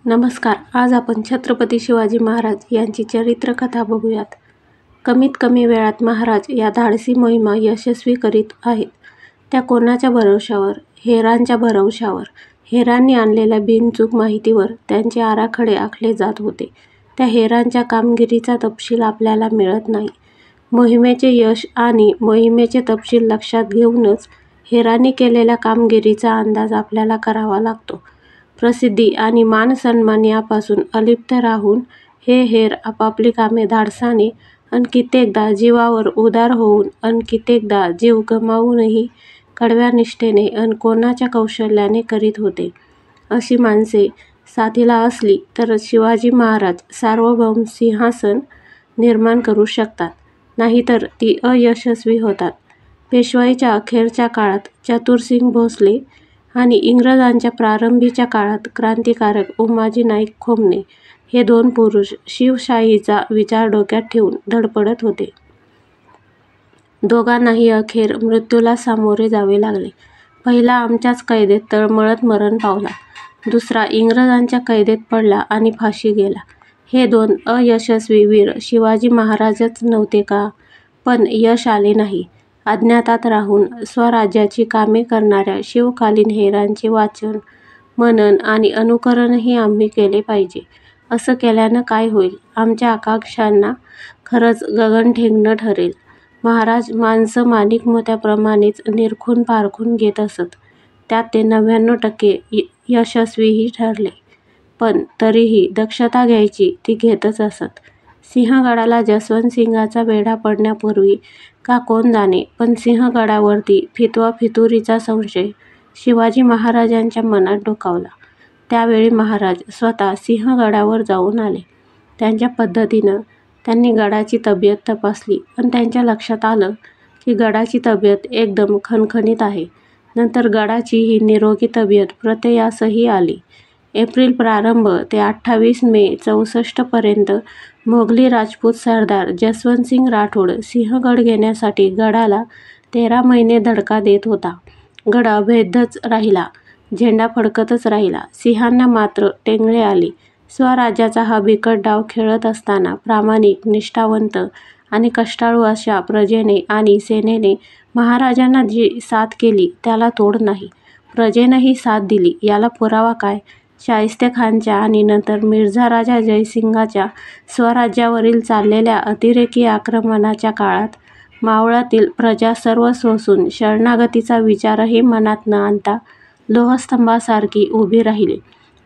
नमस्कार. आज आपण छत्रपती शिवाजी महाराज यांची चरित्रकथा बघूयात. कमीत कमी वेळात महाराज या धाडसी मोहिमा यशस्वी करीत आहेत. त्या कोणाच्या भरवशावर? हेरांच्या भरवशावर. हेरांनी आणलेल्या बिनचूक माहितीवर त्यांचे आराखडे आखले जात होते. त्या हेरांच्या कामगिरीचा तपशील आपल्याला मिळत नाही. मोहिमेचे यश आणि मोहिमेचे तपशील लक्षात घेऊनच हेरांनी केलेल्या कामगिरीचा अंदाज आपल्याला करावा लागतो. प्रसिद्धी आणि मानसन्मान यापासून अलिप्त राहून हे हेर आपापली कामे धाडसाने अन कित्येकदा जीवावर उदार होऊन अन कित्येकदा जीव गमावूनही कडव्या निष्ठेने अन कोणाच्या कौशल्याने करीत होते. अशी माणसे साथीला असली तर शिवाजी महाराज सार्वभौम सिंहासन निर्माण करू शकतात, नाहीतर ती अयशस्वी होतात. पेशवाईच्या अखेरच्या काळात चतुरसिंग भोसले आणि इंग्रजांच्या प्रारंभीच्या काळात क्रांतिकारक उमाजी नाईक खोमणे हे दोन पुरुष शिवशाहीचा विचार डोक्यात ठेवून धडपडत होते. दोघांनाही अखेर मृत्यूला सामोरे जावे लागले. पहिला आमच्याच कैदेत तळमळत मरण पावला, दुसरा इंग्रजांच्या कैदेत पडला आणि फाशी गेला. हे दोन अयशस्वी वीर शिवाजी महाराजच नव्हते का? पण यश आले नाही. अज्ञातात राहून स्वराज्याची कामे करणाऱ्या शिवकालीन हेरांचे वाचन, मनन आणि अनुकरणही आम्ही केले पाहिजे. असं केल्यानं काय होईल? आमच्या आकांक्षांना खरंच गगनठेंगणं ठरेल. महाराज माणसं माणिक मोत्याप्रमाणेच निरखून पारखून घेत असत. त्यात ते 99% यशस्वीही ठरले. पण तरीही दक्षता घ्यायची ती घेतच असत. सिंहगडाला जसवंतसिंगाचा वेढा पडण्यापूर्वी का कोण जाणे, पण सिंहगडावरती फितवा फितुरीचा संशय शिवाजी महाराजांच्या मनात डोकावला. त्यावेळी महाराज स्वतः सिंहगडावर जाऊन आले. त्यांच्या पद्धतीनं त्यांनी गडाची तब्येत तपासली आणि त्यांच्या लक्षात आलं की गडाची तब्येत एकदम खणखणीत आहे. नंतर गडाची ही निरोगी तब्येत प्रत्ययासही आली. एप्रिल प्रारंभ ते 28 मे 64 पर्यंत मोगली राजपूत सरदार जसवंतसिंग राठोड सिंहगड घेण्यासाठी गडाला 13 महिने धडका देत होता. गड अभेद्यच राहिला, झेंडा फडकतच राहिला. सिंहांना मात्र टेंगळे आले. स्वराज्याचा हा बिकट डाव खेळत असताना प्रामाणिक, निष्ठावंत आणि कष्टाळू अशा प्रजेने आणि सेनेने महाराजांना जी साथ केली त्याला तोड नाही. प्रजेनंही साथ दिली याला पुरावा काय? शाहिस्तेखानच्या आणि नंतर मिर्झा राजा जयसिंगाच्या स्वराज्यावरील चाललेल्या अतिरेकी आक्रमणाच्या काळात मावळातील प्रजा सर्व सोसून शरणागतीचा विचारही मनात न आणता लोहस्तंभासारखी उभी राहिली.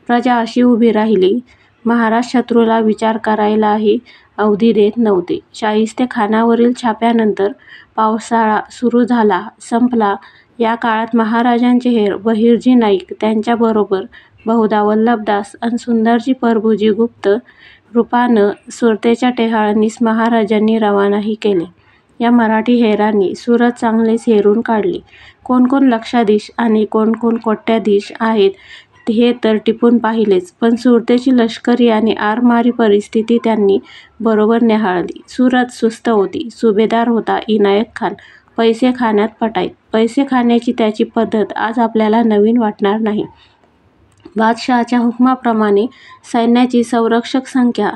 प्रजा अशी उभी राहिली. महाराज शत्रूला विचार करायलाही अवधी देत नव्हते. शाहिस्तेखानावरील छाप्यानंतर पावसाळा सुरू झाला, संपला. या काळात महाराजांचे हेर बहिर्जी नाईक, त्यांच्याबरोबर बहुधा वल्लभदास अन सुंदरजी परभुजी गुप्त रूपानं सुरतेच्या टेहाळणीस महाराजांनी रवानाही केले. या मराठी हेरांनी सुरत चांगलेच हेरून काढली. कोण कोण लक्षाधीश आणि कोण कोण कोट्याधीश आहेत हे तर टिपून पाहिलेच, पण सुरतेची लष्करी आणि आरमारी परिस्थिती त्यांनी बरोबर न्याहाळली. सुरत सुस्त होती. सुभेदार होता इनायत खान. पैसे खाण्यात पटाईत. पैसे खाण्याची त्याची पद्धत आज आपल्याला नवीन वाटणार नाही. बादशहाच्या हुकुमाप्रमाणे सैन्याची संरक्षक संख्या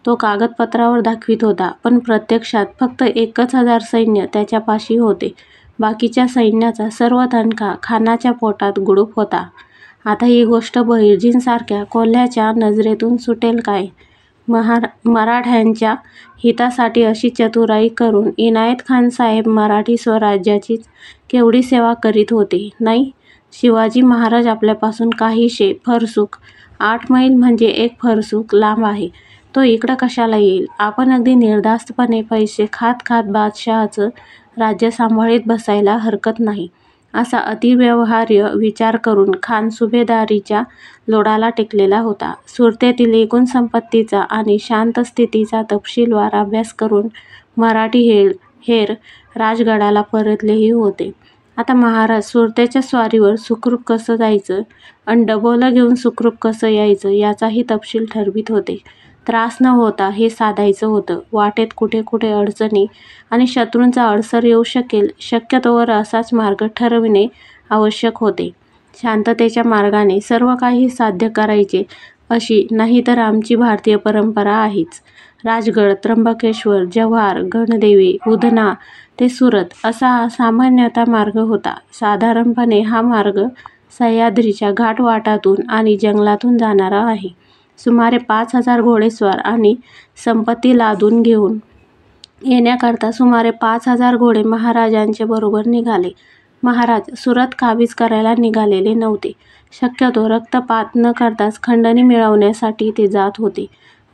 तो कागदपत्रावर दाखवीत होता, पण प्रत्यक्षात फक्त 1,000 सैन्य त्याच्यापाशी होते. बाकीच्या सैन्याचा सर्व तणका खानाच्या पोटात गुडूप होता. आता ही गोष्ट बहिर्जींसारख्या कोल्ह्याच्या नजरेतून सुटेल काय? मराठ्यांच्या हितासाठी अशी चतुराई करून इनायत खान साहेब मराठी स्वराज्याचीच केवढी सेवा करीत होते, नाही? शिवाजी महाराज आपल्यापासून काहीशे फरसूक 8 मैल म्हणजे 1 फरसूक लांब आहे. तो इकडं कशाला येईल? आपण अगदी निर्धास्तपणे पैसे खात खात बादशहाचं राज्य सांभाळीत बसायला हरकत नाही, असा अतिव्यवहार्य विचार करून खान सुभेदारीच्या लोडाला टेकलेला होता. सुरतेतील एकूण संपत्तीचा आणि शांत स्थितीचा तपशीलवार अभ्यास करून मराठी हेर राजगडाला परतलेही होते. आता महाराज सुरतेच्या स्वारीवर सुखरूप कसं जायचं अन डबोलं घेऊन सुखरूप कसं यायचं याचाही तपशील ठरवीत होते. त्रास न होता हे साधायचं होतं. वाटेत कुठे कुठे अडचणी आणि शत्रूंचा अडसर येऊ शकेल, शक्यतोवर असाच मार्ग ठरविणे आवश्यक होते. शांततेच्या मार्गाने सर्व काही साध्य करायचे अशी नाही तर आमची भारतीय परंपरा आहेच. राजगड, त्र्यंबकेश्वर, जव्हार, गणदेवी, उधना ते सुरत असा हा सामान्यतः मार्ग होता. साधारणपणे हा मार्ग सह्याद्रीच्या घाटवाटातून आणि जंगलातून जाणारा आहे. सुमारे 5,000 घोडेस्वार आणि संपत्ती लादून घेऊन येण्याकरता सुमारे 5,000 घोडे महाराजांचे बरोबर निघाले. महाराज सुरत काबीज करायला निघालेले नव्हते. शक्यतो रक्तपात न करताच खंडणी मिळवण्यासाठी ते जात होते.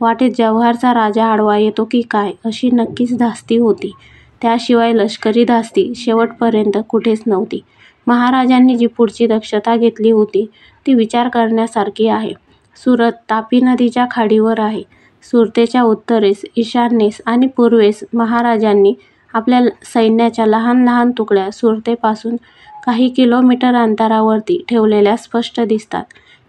वाटेत जव्हारचा राजा आडवा येतो की काय अशी नक्कीच धास्ती होती. त्याशिवाय लष्करी धास्ती शेवटपर्यंत कुठेच नव्हती. महाराजांनी जी पुढची दक्षता घेतली होती ती विचार करण्यासारखी आहे. सुरत तापी नदीच्या खाडीवर आहे. सुरतेच्या उत्तरेस, ईशान्येस आणि पूर्वेस महाराजांनी आपल्या सैन्याच्या लहान लहान तुकड्या सुरतेपासून काही किलोमीटर अंतरावरती ठेवलेल्या स्पष्ट दिसतात.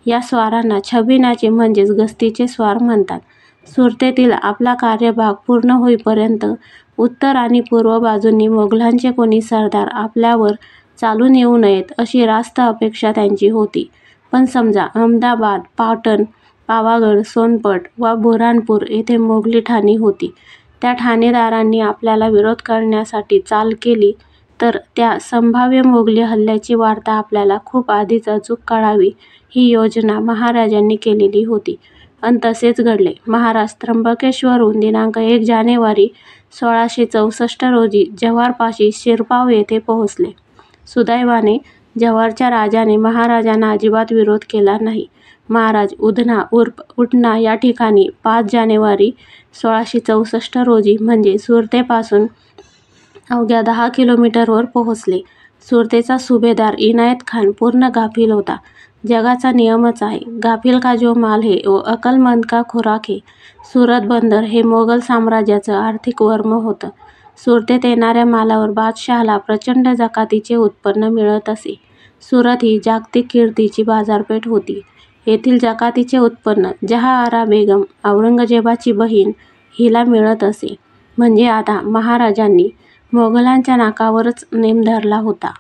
या स्वारांना छबिनाचे म्हणजेच गस्तीचे स्वार म्हणतात. सुरतेतील आपला कार्यभाग पूर्ण होईपर्यंत उत्तर आणि पूर्व बाजूंनी मोगलांचे कोणी सरदार आपल्यावर चालून येऊ नयेत अशी रास्त अपेक्षा त्यांची होती. पण समजा अहमदाबाद, पाटण, पावागड, सोनपट वा बुऱ्हाणपूर येथे मोगली ठाणी होती. त्या ठाणेदारांनी आपल्याला विरोध करण्यासाठी चाल केली तर त्या संभाव्य मोगली हल्ल्याची वार्ता आपल्याला खूप आधीच अचूक कळावी ही योजना महाराजांनी केलेली होती. अन तसेच घडले. महाराज त्र्यंबकेश्वरहून दिनांक 1 जानेवारी 1664 रोजी जव्हारपाशी शिरपाव येथे पोहोचले. सुदैवाने जव्हारच्या राजाने महाराजांना अजिबात विरोध केला नाही. महाराज उधना उर्फ उटना या ठिकाणी 5 जानेवारी 1664 रोजी म्हणजे सुरतेपासून अवघ्या 10 किलोमीटरवर पोहोचले. सुरतेचा सुभेदार इनायत खान पूर्ण गाफील होता. जगाचा नियमच आहे, गाफील का जो माल है वो अक्लमंद का खुराक है. सुरत बंदर हे मोगल साम्राज्याचं आर्थिक वर्म होतं. सुरतेत येणाऱ्या मालावर बादशहाला प्रचंड जकातीचे उत्पन्न मिळत असे. सुरत ही जागतिक कीर्तीची बाजारपेठ होती. येथील जकातीचे उत्पन्न जहाआरा बेगम, औरंगजेबाची बहीण हिला मिळत असे. म्हणजे आता महाराजांनी मोगलांच्या नाकावरच नेम धरला होता.